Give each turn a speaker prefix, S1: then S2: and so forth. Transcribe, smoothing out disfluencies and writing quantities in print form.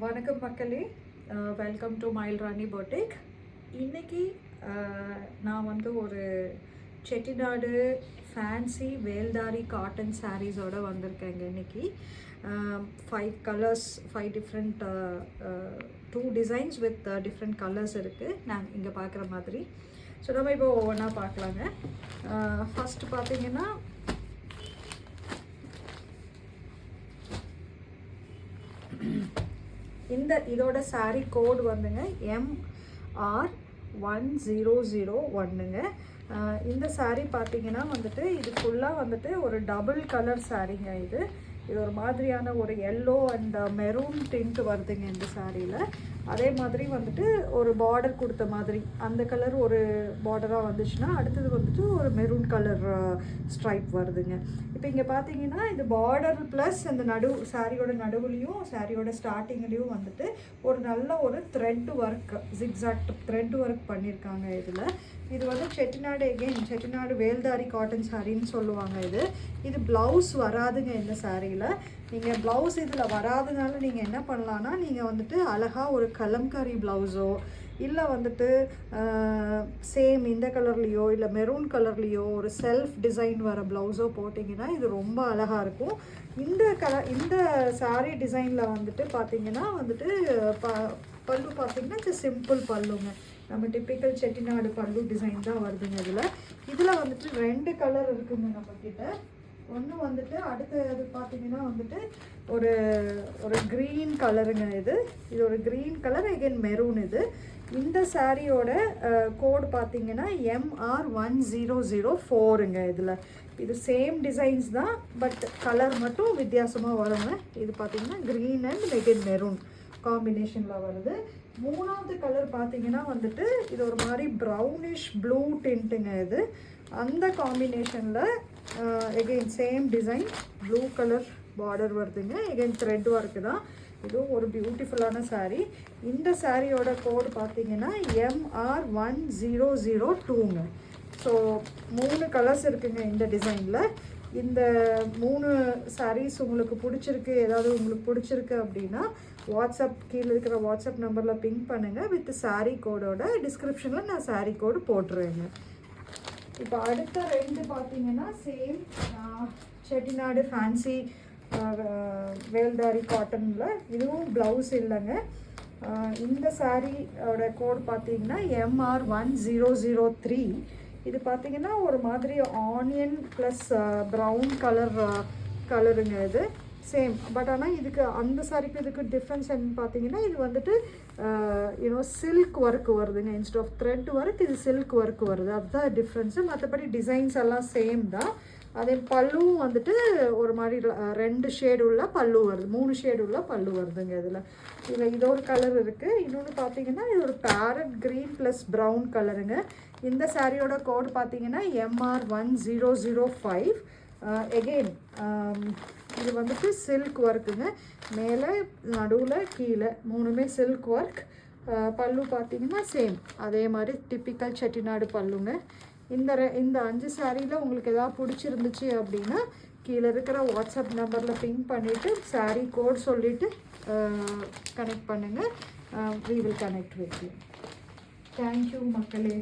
S1: வணக்கம் மக்களே, welcome to மயில் ராணி பொட்டிக். இன்றைக்கி நான் வந்து ஒரு செட்டிநாடு ஃபேன்சி வேல்தாரி காட்டன் சாரீஸோடு வந்திருக்கேங்க. இன்றைக்கி 5 colours, 5 different 2 designs with different colours இருக்குது நாங்கள் இங்கே பார்க்குற மாதிரி. ஸோ நம்ம இப்போ ஒவ்வொன்றா பார்க்கலாங்க. ஃபஸ்ட்டு பார்த்திங்கன்னா இதோட சாரீ கோடு வந்துங்க MR1001ங்க. இந்த சாரீ பார்த்தீங்கன்னா வந்துட்டு இது ஃபுல்லாக வந்துட்டு ஒரு டபுள் கலர் சாரீங்க. இது ஒரு மாதிரியான ஒரு எல்லோ அண்ட் மெரூன் டிண்ட் வருதுங்க இந்த சாரியில். அதே மாதிரி வந்துட்டு ஒரு பார்டர் கொடுத்த மாதிரி அந்த கலர் ஒரு பார்டராக வந்துச்சுன்னா அடுத்தது வந்துட்டு ஒரு மெரூன் கலர் ஸ்ட்ரைப் வருதுங்க. இப்போ இங்கே பார்த்தீங்கன்னா இது பார்டர் ப்ளஸ் அந்த சாரியோட நடுவுலையும் சாரியோட ஸ்டார்டிங்லேயும் வந்துட்டு ஒரு நல்ல ஒரு த்ரெட் ஒர்க், ஜிக்ஸாக்ட் த்ரெட் ஒர்க் பண்ணியிருக்காங்க. இது வந்து செட்டிநாடு வேல்தாரி காட்டன் சாரின்னு சொல்லுவாங்க. இது ப்ளவுஸ் வராதுங்க இந்த சாரியில். நீங்கள் ப்ளவுஸ் இதில் வராதனால நீங்கள் என்ன பண்ணலான்னா, நீங்கள் வந்துட்டு அழகாக ஒரு கலம்காரி ப்ளவுஸோ இல்லை வந்துட்டு சேம் இந்த கலர்லேயோ இல்லை மெரூன் கலர்லேயோ ஒரு செல்ஃப் டிசைன் வர ப்ளவுஸோ போட்டிங்கன்னா இது ரொம்ப அழகாக இருக்கும். இந்த சாரீ டிசைனில் வந்துட்டு பார்த்திங்கன்னா வந்துட்டு பல்லு பார்த்திங்கன்னா இது சிம்பிள் பல்லுங்க. நம்ம டிப்பிக்கல் செட்டிநாடு பல்லு டிசைன் தான் வருதுங்க. இதில் வந்துட்டு 2 கலர் இருக்குங்க நம்மக்கிட்ட. ஒன்று வந்துட்டு அடுத்தது பார்த்திங்கன்னா வந்துட்டு ஒரு க்ரீன் கலருங்க. இது ஒரு க்ரீன் கலர், அகெயின் மெரூன். இந்த சாரியோட கோடு பார்த்திங்கன்னா MR1004ங்க. இது சேம் டிசைன்ஸ் தான், பட் கலர் மட்டும் வித்தியாசமாக வருங்க. இது பார்த்திங்கன்னா க்ரீன் அண்ட் அகெயின் மெரூன் காம்பினேஷனில் வருது. 3வது கலர் பார்த்திங்கன்னா வந்துட்டு இது ஒரு மாதிரி ப்ரௌனிஷ் ப்ளூ டிண்ட்டுங்க. அந்த காம்பினேஷனில் again same design, blue colour border வருதுங்க. எகெயின் த்ரெட் ஒர்க்கு தான். இதுவும் ஒரு பியூட்டிஃபுல்லான சாரீ. இந்த சாரியோட கோடு பார்த்திங்கன்னா MR1002ங்க. ஸோ 3 கலர்ஸ் இருக்குங்க இந்த டிசைனில். இந்த 3 சாரீஸ் உங்களுக்கு பிடிச்சிருக்கு, ஏதாவது உங்களுக்கு பிடிச்சிருக்கு அப்படின்னா கீழே இருக்கிற வாட்ஸ்அப் நம்பரில் பிங்க் பண்ணுங்கள். வித் சாரீ கோடோட டிஸ்கிரிப்ஷனில் நான் சாரீ கோடு போட்டுருவேங்க. இப்போ அடுத்த 2 பார்த்தீங்கன்னா சேம் செட்டிநாடு ஃபேன்சி வேல்தாரி காட்டனில். இதுவும் ப்ளவுஸ் இல்லைங்க. இந்த சாரியோட கோட் பார்த்தீங்கன்னா MR1003. இது பார்த்தீங்கன்னா ஒரு மாதிரி ஆனியன் ப்ளஸ் ப்ரௌன் கலருங்க. இது சேம், பட் ஆனால் அந்த சாரிக்கு இதுக்கு டிஃப்ரென்ஸ் என்னன்னு பார்த்தீங்கன்னா இது வந்துட்டு சில்க் ஒர்க் வருதுங்க. இன்ஸ்ட் ஆஃப் த்ரெட் ஒர்க் இது சில்க் ஒர்க் வருது. அதுதான் டிஃப்ரென்ஸு. மற்றபடி டிசைன்ஸ் எல்லாம் சேம் தான். அதே பல்லுவும் வந்துட்டு ஒரு மாதிரி 2 ஷேடு உள்ள பல்லு வருது, 3 ஷேடு உள்ள பல்லு வருதுங்க. இதில் இது ஒரு கலர் இருக்குது. இன்னொன்று பார்த்தீங்கன்னா இது ஒரு பேரட் க்ரீன் ப்ளஸ் ப்ரௌன் கலருங்க. இந்த சாரியோட கோட் பார்த்தீங்கன்னா MR1005. எகெயின் இது வந்துட்டு சில்க் ஒர்க்குங்க. மேலே நடுவில் கீழே 3மே சில்க் ஒர்க். பல்லு பார்த்தீங்கன்னா சேம் அதே மாதிரி டிப்பிக்கல் செட்டிநாடு பல்லுங்க. இந்த 5 சாரியில் உங்களுக்கு எதாவது பிடிச்சிருந்துச்சு அப்படின்னா கீழே இருக்கிற வாட்ஸ்அப் நம்பரில் பிங்க் பண்ணிவிட்டு சாரீ கோட் சொல்லிவிட்டு கனெக்ட் பண்ணுங்கள். we will connect with you. Thank you மக்களே.